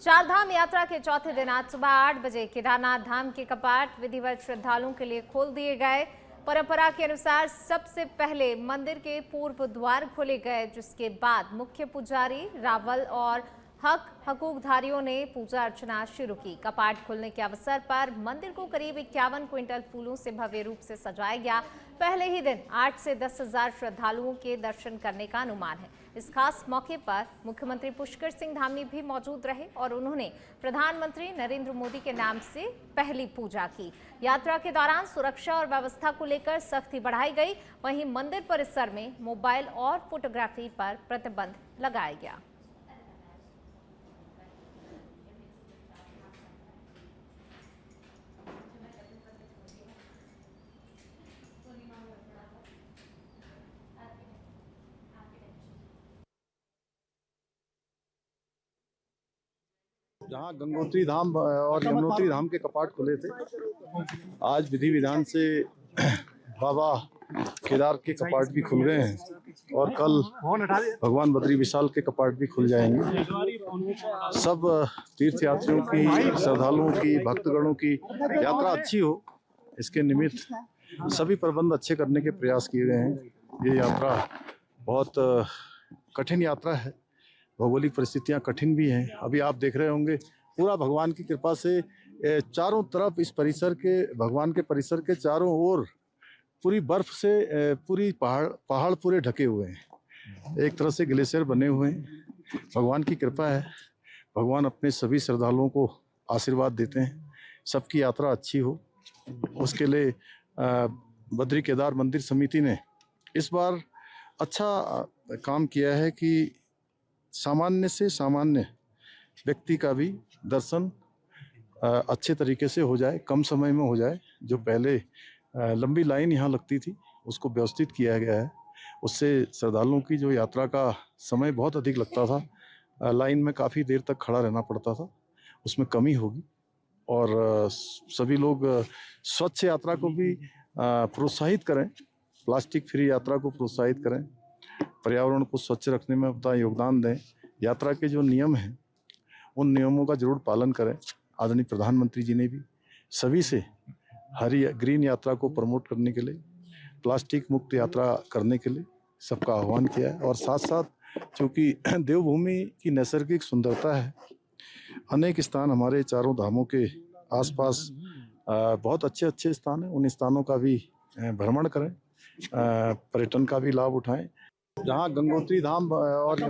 चारधाम यात्रा के चौथे दिन आज सुबह 8 बजे केदारनाथ धाम के कपाट विधिवत श्रद्धालुओं के लिए खोल दिए गए। परंपरा के अनुसार सबसे पहले मंदिर के पूर्व द्वार खोले गए, जिसके बाद मुख्य पुजारी रावल और हकूकधारियों ने पूजा अर्चना शुरू की। कपाट खुलने के अवसर पर मंदिर को करीब 51 क्विंटल फूलों से भव्य रूप से सजाया गया। पहले ही दिन 8 से 10,000 श्रद्धालुओं के दर्शन करने का अनुमान है। इस खास मौके पर मुख्यमंत्री पुष्कर सिंह धामी भी मौजूद रहे और उन्होंने प्रधानमंत्री नरेंद्र मोदी के नाम से पहली पूजा की। यात्रा के दौरान सुरक्षा और व्यवस्था को लेकर सख्ती बढ़ाई गई। वहीं मंदिर परिसर में मोबाइल और फोटोग्राफी पर प्रतिबंध लगाया गया। जहाँ गंगोत्री धाम और यमुनोत्री धाम के कपाट खुले थे, आज विधि विधान से बाबा केदार के कपाट भी खुल गए हैं और कल भगवान बद्री विशाल के कपाट भी खुल जाएंगे। सब तीर्थयात्रियों की, श्रद्धालुओं की, भक्तगणों की यात्रा अच्छी हो, इसके निमित्त सभी प्रबंध अच्छे करने के प्रयास किए गए हैं। ये यात्रा बहुत कठिन यात्रा है, भौगोलिक परिस्थितियां कठिन भी हैं। अभी आप देख रहे होंगे पूरा भगवान की कृपा से चारों तरफ इस परिसर के, भगवान के परिसर के चारों ओर पूरी बर्फ से पूरी पहाड़ पूरे ढके हुए हैं। एक तरह से ग्लेशियर बने हुए हैं। भगवान की कृपा है, भगवान अपने सभी श्रद्धालुओं को आशीर्वाद देते हैं, सबकी यात्रा अच्छी हो। उसके लिए बद्री केदार मंदिर समिति ने इस बार अच्छा काम किया है कि सामान्य से सामान्य व्यक्ति का भी दर्शन अच्छे तरीके से हो जाए, कम समय में हो जाए। जो पहले लंबी लाइन यहाँ लगती थी, उसको व्यवस्थित किया गया है। उससे श्रद्धालुओं की जो यात्रा का समय बहुत अधिक लगता था, लाइन में काफ़ी देर तक खड़ा रहना पड़ता था, उसमें कमी होगी। और सभी लोग स्वच्छ यात्रा को भी प्रोत्साहित करें, प्लास्टिक फ्री यात्रा को प्रोत्साहित करें, पर्यावरण को स्वच्छ रखने में अपना योगदान दें। यात्रा के जो नियम हैं उन नियमों का जरूर पालन करें। आदरणीय प्रधानमंत्री जी ने भी सभी से हरी ग्रीन यात्रा को प्रमोट करने के लिए, प्लास्टिक मुक्त यात्रा करने के लिए सबका आह्वान किया है। और साथ साथ चूँकि देवभूमि की नैसर्गिक सुंदरता है, अनेक स्थान हमारे चारों धामों के आसपास बहुत अच्छे अच्छे स्थान हैं, उन स्थानों का भी भ्रमण करें, पर्यटन का भी लाभ उठाएं। जहाँ गंगोत्री धाम और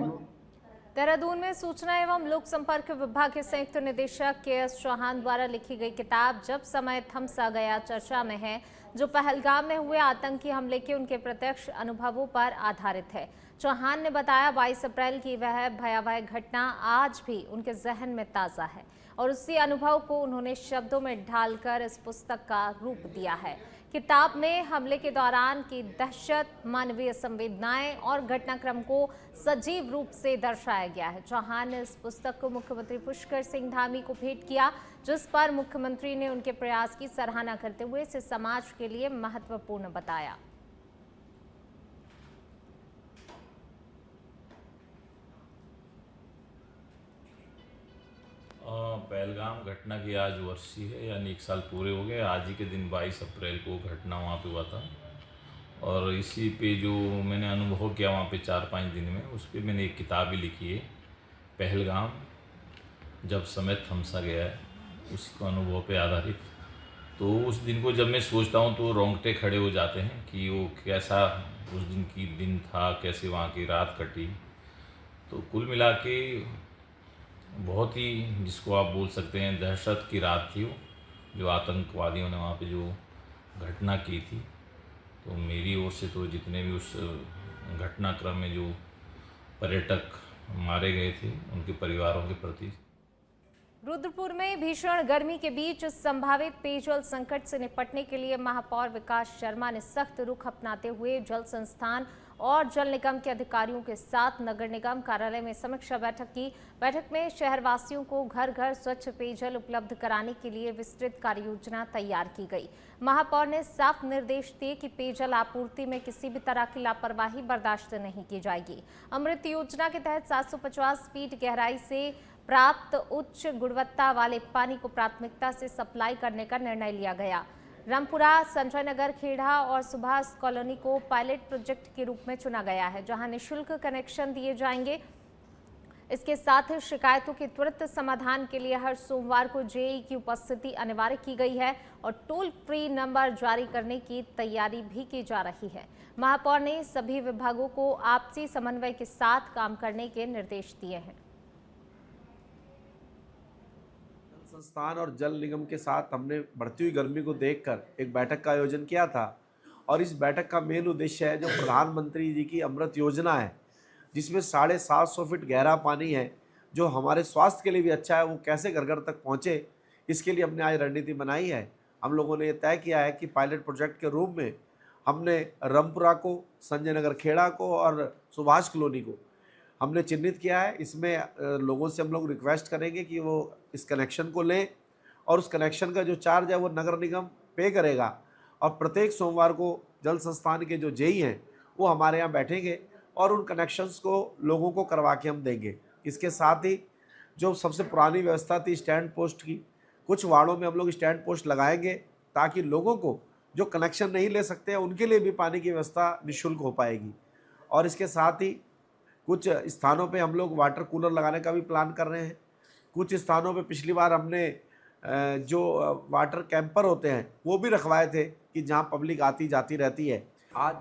देहरादून में सूचना एवं लोक संपर्क विभाग के संयुक्त निदेशक के.एस. चौहान द्वारा लिखी गई किताब जब समय थम सा गया चर्चा में है, जो पहलगाम में हुए आतंकी हमले के उनके प्रत्यक्ष अनुभवों पर आधारित है। चौहान ने बताया 22 अप्रैल की वह भयावह घटना आज भी उनके जहन में ताज़ा है और उसी अनुभव को उन्होंने शब्दों में ढालकर इस पुस्तक का रूप दिया है। किताब में हमले के दौरान की दहशत, मानवीय संवेदनाएं और घटनाक्रम को सजीव रूप से दर्शाया गया है। चौहान ने इस पुस्तक को मुख्यमंत्री पुष्कर सिंह धामी को भेंट किया, जिस पर मुख्यमंत्री ने उनके प्रयास की सराहना करते हुए इसे समाज के लिए महत्वपूर्ण बताया। पहलगाम घटना की आज वर्षी है, यानी 1 साल पूरे हो गए। आज ही के दिन 22 अप्रैल को घटना वहाँ पे हुआ था और इसी पे जो मैंने अनुभव किया वहाँ पे 4-5 दिन में, उस पर मैंने एक किताब भी लिखी है, पहलगाम जब समय थम सा गया है, उसको अनुभव पे आधारित। तो उस दिन को जब मैं सोचता हूँ तो रोंगटे खड़े हो जाते हैं कि वो कैसा उस दिन की दिन था, कैसे वहाँ की रात कटी। तो कुल मिला के बहुत ही, जिसको आप बोल सकते हैं, दहशत की रात थी वो, जो आतंकवादियों ने वहाँ पे जो घटना की थी। तो मेरी ओर से तो जितने भी उस घटनाक्रम में जो पर्यटक मारे गए थे, उनके परिवारों के प्रति। रुद्रपुर में भीषण गर्मी के बीच संभावित पेयजल संकट से निपटने के लिए महापौर विकास शर्मा ने सख्त रुख अपनाते हुए जल संस्थान और जल निगम के अधिकारियों के साथ नगर निगम कार्यालय में समीक्षा बैठक की। बैठक में शहरवासियों को घर घर स्वच्छ पेयजल उपलब्ध कराने के लिए विस्तृत कार्य योजना तैयार की गई। महापौर ने साफ निर्देश दिए कि पेयजल आपूर्ति में किसी भी तरह की लापरवाही बर्दाश्त नहीं की जाएगी। अमृत योजना के तहत 750 फीट गहराई से प्राप्त उच्च गुणवत्ता वाले पानी को प्राथमिकता से सप्लाई करने का निर्णय लिया गया। रामपुरा, संजय नगर, खेड़ा और सुभाष कॉलोनी को पायलट प्रोजेक्ट के रूप में चुना गया है, जहां निःशुल्क कनेक्शन दिए जाएंगे। इसके साथ ही शिकायतों के त्वरित समाधान के लिए हर सोमवार को जेई की उपस्थिति अनिवार्य की गई है और टोल फ्री नंबर जारी करने की तैयारी भी की जा रही है। महापौर ने सभी विभागों को आपसी समन्वय के साथ काम करने के निर्देश दिए हैं। संस्थान और जल निगम के साथ हमने बढ़ती हुई गर्मी को देखकर एक बैठक का आयोजन किया था और इस बैठक का मेन उद्देश्य है जो प्रधानमंत्री जी की अमृत योजना है, जिसमें 750 फीट गहरा पानी है, जो हमारे स्वास्थ्य के लिए भी अच्छा है, वो कैसे घर घर तक पहुँचे, इसके लिए हमने आज रणनीति बनाई है। हम लोगों ने ये तय किया है कि पायलट प्रोजेक्ट के रूप में हमने रामपुरा को, संजय नगर खेड़ा को और सुभाष कॉलोनी को हमने चिन्हित किया है। इसमें लोगों से हम लोग रिक्वेस्ट करेंगे कि वो इस कनेक्शन को लें और उस कनेक्शन का जो चार्ज है वो नगर निगम पे करेगा और प्रत्येक सोमवार को जल संस्थान के जो जेई हैं वो हमारे यहाँ बैठेंगे और उन कनेक्शंस को लोगों को करवा के हम देंगे। इसके साथ ही जो सबसे पुरानी व्यवस्था थी स्टैंड पोस्ट की, कुछ वार्डों में हम लोग स्टैंड पोस्ट लगाएंगे ताकि लोगों को जो कनेक्शन नहीं ले सकते हैं उनके लिए भी पानी की व्यवस्था निःशुल्क हो पाएगी। और इसके साथ ही कुछ स्थानों पे हम लोग वाटर कूलर लगाने का भी प्लान कर रहे हैं। कुछ स्थानों पे पिछली बार हमने जो वाटर कैंपर होते हैं वो भी रखवाए थे कि जहां पब्लिक आती जाती रहती है। आज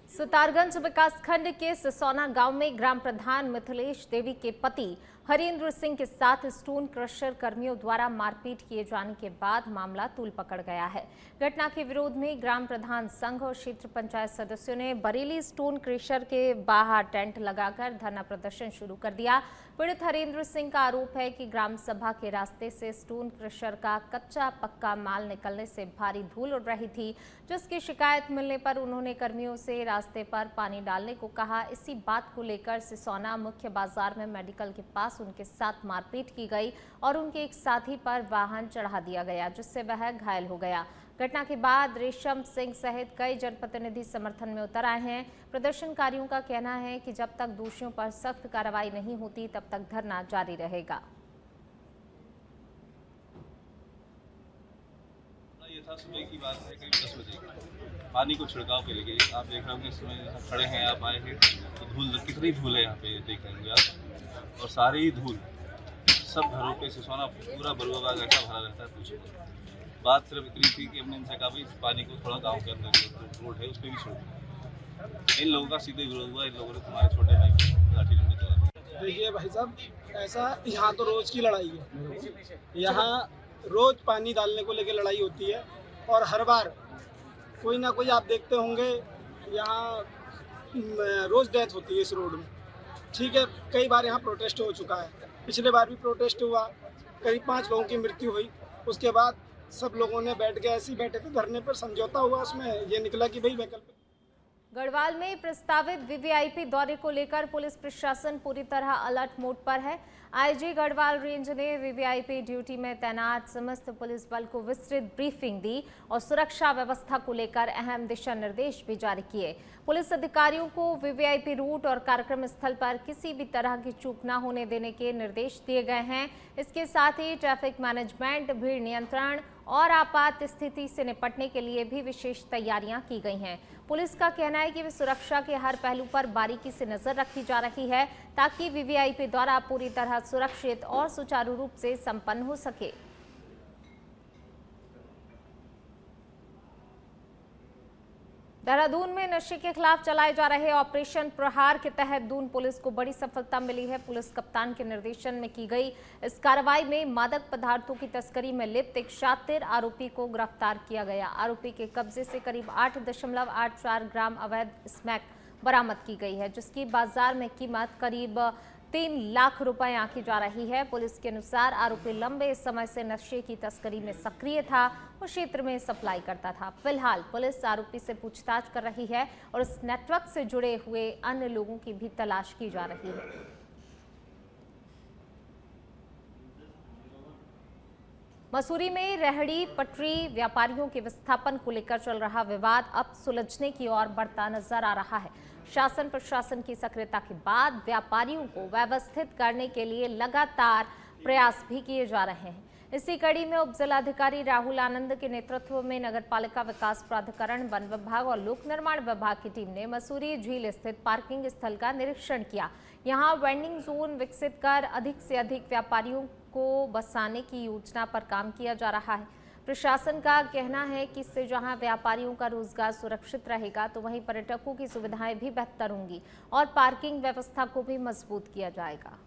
सुतारगंज विकासखंड के सिसौना गांव में ग्राम प्रधान मिथिलेश देवी के पति हरेंद्र सिंह के साथ स्टोन क्रशर कर्मियों द्वारा मारपीट किए जाने के बाद मामला तूल पकड़ गया है। घटना के विरोध में ग्राम प्रधान संघ और क्षेत्र पंचायत सदस्यों ने बरेली स्टोन क्रशर के बाहर टेंट लगाकर धरना प्रदर्शन शुरू कर दिया। पीड़ित हरेंद्र सिंह का आरोप है कि ग्राम सभा के रास्ते से स्टोन क्रशर का कच्चा पक्का माल निकलने से भारी धूल उड़ रही थी, जिसकी शिकायत मिलने पर उन्होंने कर्मियों से रास्ते पर पानी डालने को कहा। इसी बात को लेकर सिसौना मुख्य बाजार में मेडिकल के पास उनके साथ मारपीट की गई और उनके एक साथी पर वाहन चढ़ा दिया गया, जिससे वह घायल हो गया। घटना के बाद रेशम सिंह सहित कई जनप्रतिनिधि समर्थन में उतर आए हैं। प्रदर्शनकारियों का कहना है कि जब तक दोषियों पर सख्त कार्रवाई नहीं होती तब तक धरना जारी रहेगा। ये था सुबह की बात है, करीब 10 बजे पानी को छिड़काव के लिए आप देख रहे होंगे इस समय हम खड़े हैं, आप आए हैं तो धूल, कितनी धूल है यहाँ पे देख रहे होंगे आप, और सारी धूल सब घरों पे सिसौना पूरा बरुआ बाग ऐसा भरा रहता है। पूछे बात सिर्फ इतनी थी कि हमने इनसे कहा भाई इस पानी को थोड़ा गाँव के अंदर जो रोड है उस पर भी छोड़। इन लोगों का सीधे विरोध हुआ, इन लोगों ने तुम्हारे छोटे भाई को लाठी डंडे चला दिया। देखिए भाई साहब, ऐसा यहाँ तो रोज की लड़ाई है, यहाँ रोज पानी डालने को लेकर लड़ाई होती है और हर बार कोई ना कोई आप देखते होंगे यहाँ रोज डेथ होती है इस रोड में। ठीक है, कई बार यहाँ प्रोटेस्ट हो चुका है, पिछले बार भी प्रोटेस्ट हुआ, करीब 5 लोगों की मृत्यु हुई। उसके बाद सब लोगों ने बैठ के ऐसे ही बैठे थे धरने पर, समझौता हुआ, उसमें ये निकला कि भाई वैकल्पिक। गढ़वाल में प्रस्तावित वीवीआईपी दौरे को लेकर पुलिस प्रशासन पूरी तरह अलर्ट मोड पर है। आईजी गढ़वाल रेंज ने वीवीआईपी ड्यूटी में तैनात समस्त पुलिस बल को विस्तृत ब्रीफिंग दी और सुरक्षा व्यवस्था को लेकर अहम दिशा निर्देश भी जारी किए। पुलिस अधिकारियों को वीवीआईपी रूट और कार्यक्रम स्थल पर किसी भी तरह की चूक न होने देने के निर्देश दिए गए हैं। इसके साथ ही ट्रैफिक मैनेजमेंट, भीड़ नियंत्रण और आपात स्थिति से निपटने के लिए भी विशेष तैयारियां की गई हैं। पुलिस का कहना है कि सुरक्षा के हर पहलू पर बारीकी से नजर रखी जा रही है ताकि वीवीआईपी दौरा पूरी तरह सुरक्षित और सुचारू रूप से संपन्न हो सके। देहरादून में नशे के खिलाफ चलाए जा रहे ऑपरेशन प्रहार के तहत दून पुलिस को बड़ी सफलता मिली है। पुलिस कप्तान के निर्देशन में की गई इस कार्रवाई में मादक पदार्थों की तस्करी में लिप्त एक शातिर आरोपी को गिरफ्तार किया गया। आरोपी के कब्जे से करीब 8.84 ग्राम अवैध स्मैक बरामद की गई है, जिसकी बाजार में कीमत करीब 3 लाख रुपए आंकी जा रही है। पुलिस के अनुसार आरोपी लंबे समय से नशे की तस्करी में सक्रिय था और क्षेत्र में सप्लाई करता था। फिलहाल पुलिस आरोपी से पूछताछ कर रही है और इस नेटवर्क से जुड़े हुए अन्य लोगों की भी तलाश की जा रही है। मसूरी में रेहड़ी पटरी व्यापारियों के विस्थापन को लेकर चल रहा विवाद अब सुलझने की ओर बढ़ता नजर आ रहा है। शासन प्रशासन की सक्रियता के बाद व्यापारियों को व्यवस्थित करने के लिए लगातार प्रयास भी किए जा रहे हैं। इसी कड़ी में उप जिलाधिकारी राहुल आनंद के नेतृत्व में नगरपालिका विकास प्राधिकरण, वन विभाग और लोक निर्माण विभाग की टीम ने मसूरी झील स्थित पार्किंग स्थल का निरीक्षण किया। यहां वेंडिंग जोन विकसित कर अधिक से अधिक व्यापारियों को बसाने की योजना पर काम किया जा रहा है। प्रशासन का कहना है कि इससे जहां व्यापारियों का रोजगार सुरक्षित रहेगा, तो वहीं पर्यटकों की सुविधाएं भी बेहतर होंगी और पार्किंग व्यवस्था को भी मजबूत किया जाएगा।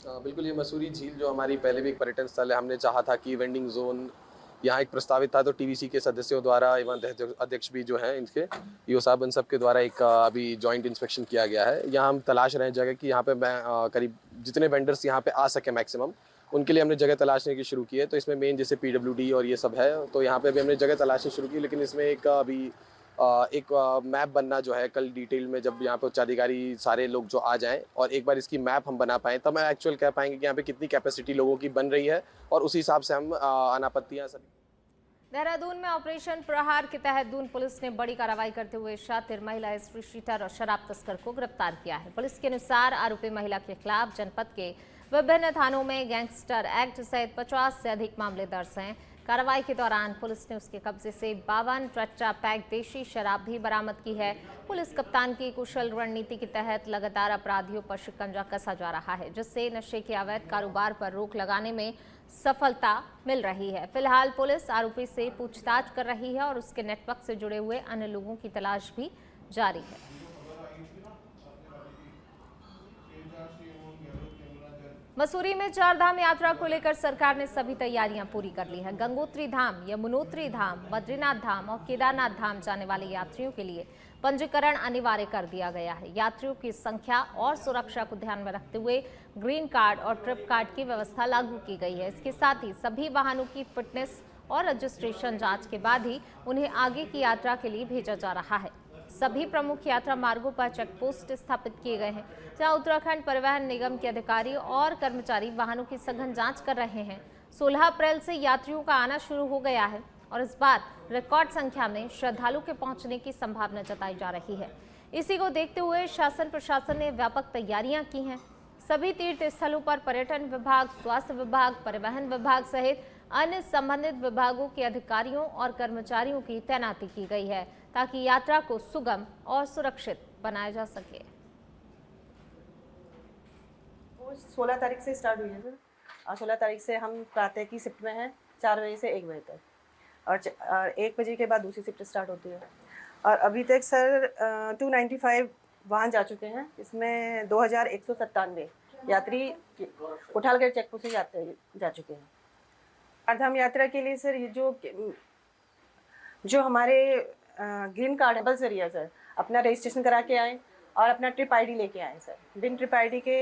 बिल्कुल, ये मसूरी झील जो हमारी पहले भी एक पर्यटन स्थल है, हमने चाहा था कि वेंडिंग जोन यहाँ एक प्रस्तावित था, तो टीवीसी के सदस्यों द्वारा एवं अध्यक्ष भी जो हैं इनके ईओ साहब, उन सब के द्वारा एक अभी जॉइंट इंस्पेक्शन किया गया है। यहाँ हम तलाश रहे हैं जगह कि यहाँ पे करीब जितने वेंडर्स यहाँ पे आ सके मैक्सिमम, उनके लिए हमने जगह तलाशने की शुरू की है। तो इसमें मेन जैसे PWD और ये सब है, तो यहाँ पे भी हमने जगह तलाशनी शुरू की, लेकिन इसमें एक मैप बनना जो है, कल डिटेल में जब यहाँ पे उच्चाधिकारी सारे लोग जो आ जाएं और एक बार इसकी मैप हम बना पाएँ, तब हम एक्चुअल कह पाएंगे कि यहाँ पे कितनी कैपेसिटी लोगों की बन रही है और उसी हिसाब से हम अनापत्तियाँ सभी। देहरादून में ऑपरेशन प्रहार के तहत दून पुलिस ने बड़ी कार्रवाई करते हुए शातिर महिला स्त्री शीटर और शराब तस्कर को गिरफ्तार किया है। पुलिस के अनुसार आरोपी महिला के खिलाफ जनपद के विभिन्न थानों में गैंगस्टर एक्ट सहित 50 से अधिक मामले दर्ज हैं। कार्रवाई के दौरान पुलिस ने उसके कब्जे से 52 टेट्रा पैक देशी शराब भी बरामद की है। पुलिस कप्तान की कुशल रणनीति के तहत लगातार अपराधियों पर शिकंजा कसा जा रहा है, जिससे नशे के अवैध कारोबार पर रोक लगाने में सफलता मिल रही है। फिलहाल पुलिस आरोपी से पूछताछ कर रही है और उसके नेटवर्क से जुड़े हुए अन्य लोगों की तलाश भी जारी है। मसूरी में चारधाम यात्रा को लेकर सरकार ने सभी तैयारियां पूरी कर ली है। गंगोत्री धाम, यमुनोत्री धाम, बद्रीनाथ धाम और केदारनाथ धाम जाने वाले यात्रियों के लिए पंजीकरण अनिवार्य कर दिया गया है। यात्रियों की संख्या और सुरक्षा को ध्यान में रखते हुए ग्रीन कार्ड और ट्रिप कार्ड की व्यवस्था लागू की गई है। इसके साथ ही सभी वाहनों की फिटनेस और रजिस्ट्रेशन जांच के बाद ही उन्हें आगे की यात्रा के लिए भेजा जा रहा है। सभी प्रमुख यात्रा मार्गों पर चेक पोस्ट स्थापित किए गए हैं, जहां उत्तराखंड परिवहन निगम के अधिकारी और कर्मचारी वाहनों की सघन जांच कर रहे हैं। 16 अप्रैल से यात्रियों का आना शुरू हो गया है और इस बार रिकॉर्ड संख्या में श्रद्धालु के पहुंचने की संभावना जताई जा रही है। इसी को देखते हुए शासन प्रशासन ने व्यापक तैयारियां की हैं। सभी तीर्थ स्थलों पर पर्यटन विभाग, स्वास्थ्य विभाग, परिवहन विभाग सहित अन्य संबंधित विभागों के अधिकारियों और कर्मचारियों की तैनाती की गई है, ताकि यात्रा को सुगम और सुरक्षित बनाया जा सके। 16 तारीख से स्टार्ट हुई है सर, और 16 तारीख से हम प्रातः की शिफ्ट में हैं 4 बजे से 1 बजे तक, और 1 बजे के बाद दूसरी शिफ्ट स्टार्ट होती है। और अभी तक सर 295 वाहन जा चुके हैं। इसमें 2197 यात्री कोठालगढ़ चेक पोस्ट से जा चुके हैं। चारधाम यात्रा के लिए सर ये जो हमारे ग्रीन कार्ड है, बस सर सर अपना रजिस्ट्रेशन करा के आए और अपना ट्रिप ID लेके आए सर। बिन ट्रिप ID के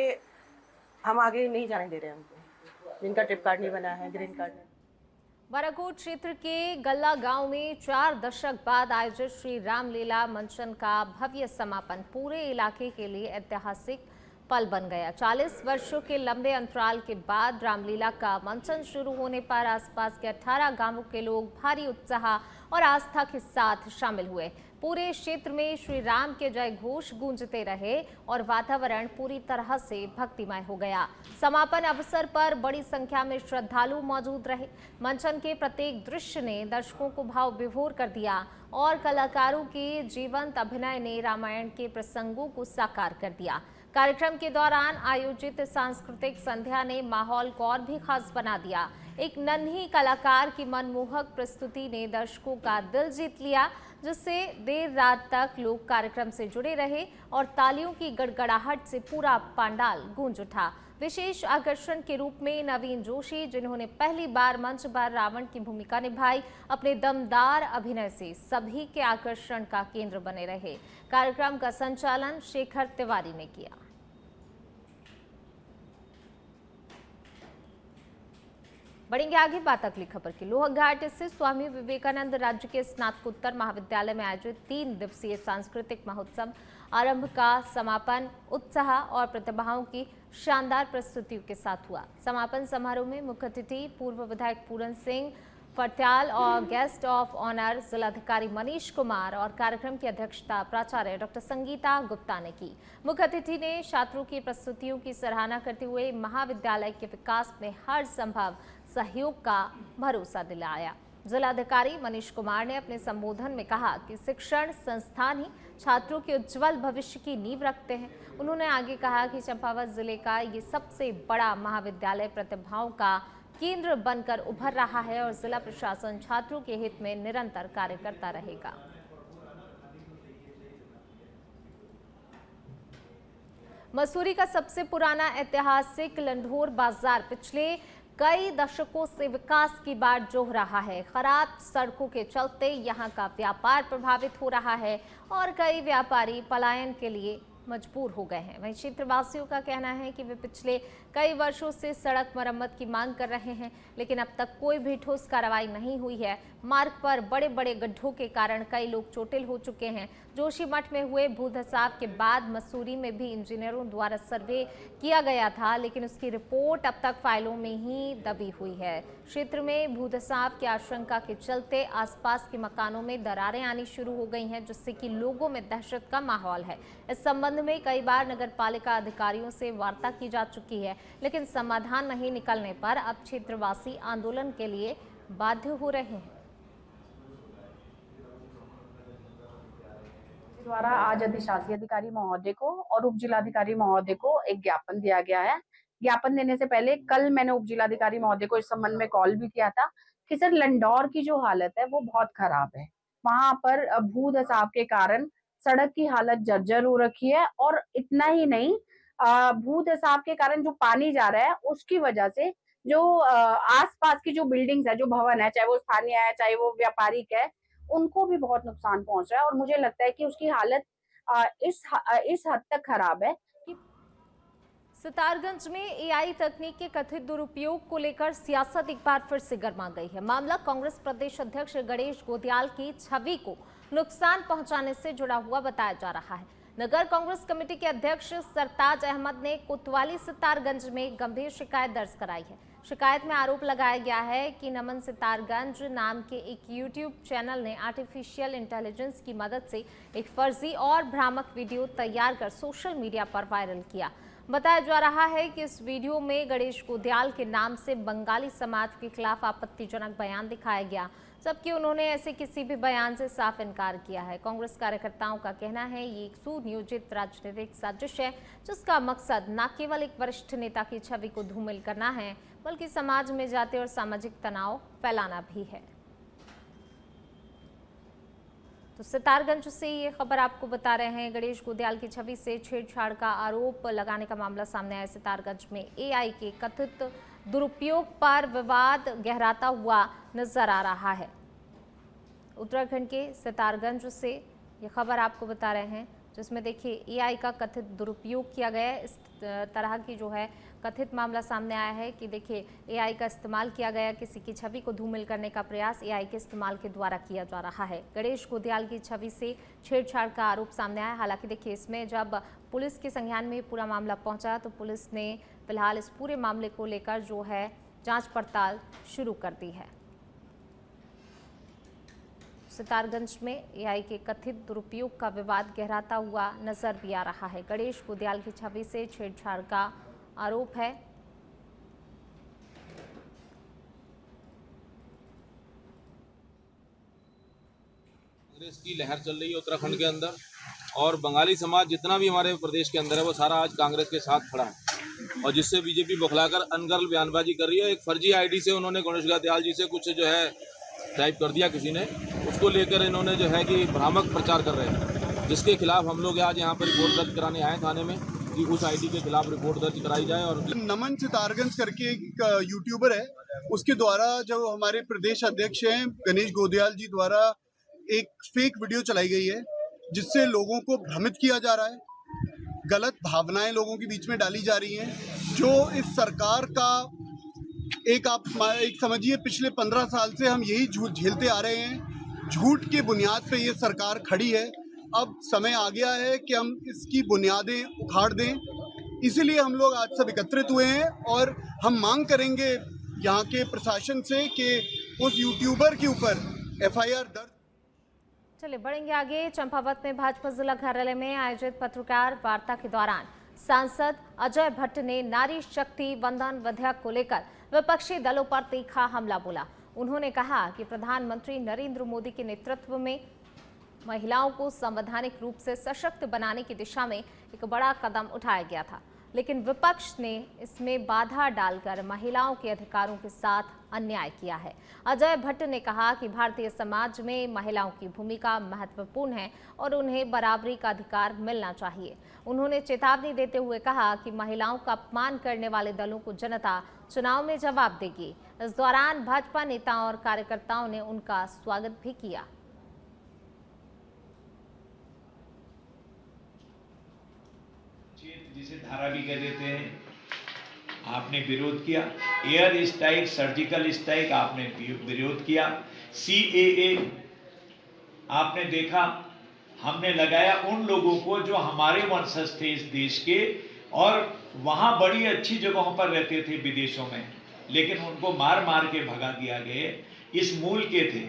हम आगे नहीं जाने दे रहे हैं हमको, जिनका ट्रिप कार्ड नहीं बना है, ग्रीन कार्ड नहीं। बाराकोट क्षेत्र के गल्ला गांव में 4 दशक बाद आयोजित श्री रामलीला मंचन का भव्य समापन पूरे इलाके के लिए ऐतिहासिक पल बन गया। 40 वर्षों के लंबे अंतराल के बाद रामलीला का मंचन शुरू होने पर आसपास के 18 गांवों के लोग भारी उत्साह और आस्था के साथ शामिल हुए। पूरे क्षेत्र में श्री राम के जय घोष गूंजते रहे और वातावरण पूरी तरह से भक्तिमय हो गया। समापन अवसर पर बड़ी संख्या में श्रद्धालु मौजूद रहे। मंचन के प्रत्येक दृश्य ने दर्शकों को भाव विभोर कर दिया और कलाकारों के जीवंत अभिनय ने रामायण के प्रसंगों को साकार कर दिया। कार्यक्रम के दौरान आयोजित सांस्कृतिक संध्या ने माहौल को और भी खास बना दिया। एक नन्ही कलाकार की मनमोहक प्रस्तुति ने दर्शकों का दिल जीत लिया, जिससे देर रात तक लोग कार्यक्रम से जुड़े रहे और तालियों की गड़गड़ाहट से पूरा पंडाल गूंज उठा। विशेष आकर्षण के रूप में नवीन जोशी, जिन्होंने पहली बार मंच पर रावण की भूमिका निभाई, अपने दमदार अभिनय से सभी के आकर्षण का केंद्र बने रहे। कार्यक्रम का संचालन शेखर तिवारी ने किया। बढ़ेंगे आगे बात अगली खबर की। लोहाघाट स्थित स्वामी विवेकानंद राज्य स्नातकोत्तर महाविद्यालय में आयोजित 3 दिवसीय सांस्कृतिक महोत्सव आरंभ का समापन उत्साह और प्रतिभाओं की शानदार प्रस्तुतियों के साथ हुआ। समापन समारोह में मुख्य अतिथि पूर्व विधायक पूरन सिंह, पटियाल और गेस्ट ऑफ ऑनर जिलाधिकारी मनीष कुमार और कार्यक्रम की अध्यक्षता प्राचार्य डॉक्टर संगीता गुप्ता ने की। मुख्य अतिथि ने छात्रों की प्रस्तुतियों की सराहना करते हुए महाविद्यालय के विकास में हर संभव सहयोग का भरोसा दिलाया। जिलाधिकारी मनीष कुमार ने अपने संबोधन में कहा कि शिक्षण संस्थान ही छात्रों के उज्जवल भविष्य की नींव रखते हैं। उन्होंने आगे कहा कि चंपावत जिले का ये सबसे बड़ा महाविद्यालय प्रतिभाओं का केंद्र बनकर उभर रहा है और जिला प्रशासन छात्रों के हित में निरंतर कार्य करता रहेगा। मसूरी का सबसे पुराना ऐतिहासिक लंढोर बाजार पिछले कई दशकों से विकास की बाट जोह रहा है। खराब सड़कों के चलते यहां का व्यापार प्रभावित हो रहा है और कई व्यापारी पलायन के लिए मजबूर हो गए हैं। वहीं क्षेत्रवासियों का कहना है कि वे पिछले कई वर्षों से सड़क मरम्मत की मांग कर रहे हैं, लेकिन अब तक कोई भी ठोस कार्रवाई नहीं हुई है। मार्ग पर बड़े बड़े गड्ढों के कारण कई लोग चोटिल हो चुके हैं। जोशीमठ में हुए भूधसाव के बाद मसूरी में भी इंजीनियरों द्वारा सर्वे किया गया था, लेकिन उसकी रिपोर्ट अब तक फाइलों में ही दबी हुई है। क्षेत्र में भूधसाव की आशंका के चलते आसपास के मकानों में दरारें आनी शुरू हो गई हैं, जिससे कि लोगों में दहशत का माहौल है। इस संबंध में कई बार नगर पालिका अधिकारियों से वार्ता की जा चुकी है, लेकिन समाधान नहीं निकलने पर अब क्षेत्रवासी आंदोलन के लिए बाध्य हो रहे हैं। द्वारा आज अधिशासी अधिकारी महोदय को और उप जिलाधिकारी महोदय को एक ज्ञापन दिया गया है। ज्ञापन देने से पहले कल मैंने उप जिलाधिकारी महोदय को इस संबंध में कॉल भी किया था कि सर लंडौर की जो हालत है वो बहुत खराब है। वहां पर भूधसाव के कारण सड़क की हालत जर्जर हो रखी है और इतना ही नहीं, भूधसाव के कारण जो पानी जा रहा है उसकी वजह से जो आसपास की जो बिल्डिंग्स है, जो भवन है, चाहे वो स्थानीय है चाहे वो व्यापारिक है, उनको भी बहुत नुकसान पहुंच रहा है और मुझे लगता है कि उसकी हालत इस हद तक खराब है कि सितारगंज में एआई तकनीक के कथित दुरुपयोग को लेकर सियासत एक बार फिर से गर्मा गई है। मामला कांग्रेस प्रदेश अध्यक्ष गणेश गोदियाल की छवि को नुकसान पहुंचाने से जुड़ा हुआ बताया जा रहा है। नगर कांग्रेस कमेटी के अध्यक्ष सरताज अहमद ने कोतवाली सितारगंज में गंभीर शिकायत दर्ज कराई है। शिकायत में आरोप लगाया गया है कि नमन सितारगंज नाम के एक यूट्यूब चैनल ने आर्टिफिशियल इंटेलिजेंस की मदद से एक फर्जी और भ्रामक वीडियो तैयार कर सोशल मीडिया पर वायरल किया। बताया जा रहा है कि इस वीडियो में गणेश गोदियाल के नाम से बंगाली समाज के खिलाफ आपत्तिजनक बयान दिखाया गया, जबकि उन्होंने ऐसे किसी भी बयान से साफ इनकार किया है। कांग्रेस कार्यकर्ताओं का कहना है ये एक सुनियोजित राजनीतिक साजिश है, जिसका मकसद न केवल एक वरिष्ठ नेता की छवि को धूमिल करना है, बल्कि समाज में जाति और सामाजिक तनाव फैलाना भी है। तो सितारगंज से ये खबर आपको बता रहे हैं। गणेश गोदियाल की छवि से छेड़छाड़ का आरोप लगाने का मामला सामने आया। सितारगंज में एआई के कथित दुरुपयोग पर विवाद गहराता हुआ नजर आ रहा है। उत्तराखंड के सितारगंज से ये खबर आपको बता रहे हैं, जिसमें देखिए एआई का कथित दुरुपयोग किया गया है। इस तरह की जो है कथित मामला सामने आया है कि देखिए एआई का इस्तेमाल किया गया, किसी की छवि को धूमिल करने का प्रयास एआई के इस्तेमाल के द्वारा किया जा रहा है। गणेश गोदियाल की छवि से छेड़छाड़ का आरोप सामने आया। हालांकि देखिए इसमें जब पुलिस के संज्ञान में पूरा मामला पहुंचा तो पुलिस ने फिलहाल इस पूरे मामले को लेकर जो है जांच पड़ताल शुरू कर दी है। सितारगंज में एआई के कथित दुरुपयोग का विवाद गहराता हुआ नजर भी आ रहा है। गणेश गोदियाल की छवि से छेड़छाड़ का आरोप है। कांग्रेस की लहर चल रही है उत्तराखंड के अंदर और बंगाली समाज जितना भी हमारे प्रदेश के अंदर है वो सारा आज कांग्रेस के साथ खड़ा है और जिससे बीजेपी बौखलाकर अनर्गल बयानबाजी कर रही है। एक फर्जी आईडी से उन्होंने गणेश गोदियाल जी से कुछ जो है टाइप कर दिया किसी ने, उसको लेकर इन्होंने जो है कि भ्रामक प्रचार कर रहे हैं, जिसके खिलाफ हम लोग आज यहाँ पर रिपोर्ट दर्ज कराने आए थाने में कि उस आईडी के खिलाफ रिपोर्ट दर्ज कराई जाए। और नमन सितारगंज करके एक यूट्यूबर है, उसके द्वारा जो हमारे प्रदेश अध्यक्ष हैं गणेश गोदियाल जी द्वारा एक फेक वीडियो चलाई गई है, जिससे लोगों को भ्रमित किया जा रहा है, गलत भावनाएं लोगों के बीच में डाली जा रही हैं। जो इस सरकार का आप समझिए पिछले 15 साल से हम यही झूठ झेलते आ रहे हैं। झूठ के बुनियाद पे ये सरकार खड़ी है। अब समय आ गया है कि हम इसकी बुनियादें उखाड़ दें। इसीलिए हम लोग आज सब एकत्रित हुए हैं और हम मांग करेंगे यहाँ के प्रशासन से कि उस यूट्यूबर के ऊपर FIR दर्ज। चलिए बढ़ेंगे आगे। चंपावत में भाजपा जिला कार्यालय में आयोजित पत्रकार वार्ता के दौरान सांसद अजय भट्ट ने नारी शक्ति वंदन विधेयक को लेकर विपक्षी दलों पर तीखा हमला बोला। उन्होंने कहा कि प्रधानमंत्री नरेंद्र मोदी के नेतृत्व में महिलाओं को संवैधानिक रूप से सशक्त बनाने की दिशा में एक बड़ा कदम उठाया गया था, लेकिन विपक्ष ने इसमें बाधा डालकर महिलाओं के अधिकारों के साथ अन्याय किया है। अजय भट्ट ने कहा कि भारतीय समाज में महिलाओं की भूमिका महत्वपूर्ण है और उन्हें बराबरी का अधिकार मिलना चाहिए। उन्होंने चेतावनी देते हुए कहा कि महिलाओं का अपमान करने वाले दलों को जनता चुनाव में जवाब देगी। इस दौरान भाजपा नेताओं और कार्यकर्ताओं ने उनका स्वागत भी किया। जिसे धारा भी कह देते हैं, आपने विरोध किया। एयर स्ट्राइक, सर्जिकल स्ट्राइक आपने विरोध किया। CAA आपने देखा, हमने लगाया उन लोगों को जो हमारे वंशज थे इस देश के और वहां बड़ी अच्छी जगहों पर रहते थे विदेशों में, लेकिन उनको मार मार के भगा दिया गया। इस मूल के थे,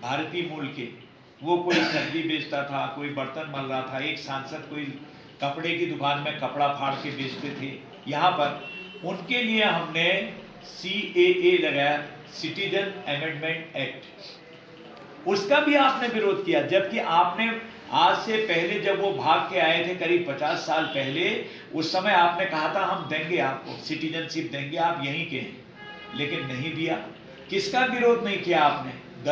भारतीय मूल के। वो कोई सब्जी बेचता था, कोई बर्तन मल रहा था, एक सांसद कोई कपड़े की दुकान में कपड़ा फाड़ के बेचते थे। यहाँ पर उनके लिए हमने CAA लगाया, सिटीजन अमेंडमेंट एक्ट। उसका भी आपने विरोध किया, जबकि आपने आज से पहले जब वो भाग के आए थे करीब 50 साल पहले, उस समय आपने कहा था हम देंगे आपको सिटीजनशिप देंगे, आप यहीं के हैं, लेकिन नहीं दिया। किसका विरोध नहीं किया आपने?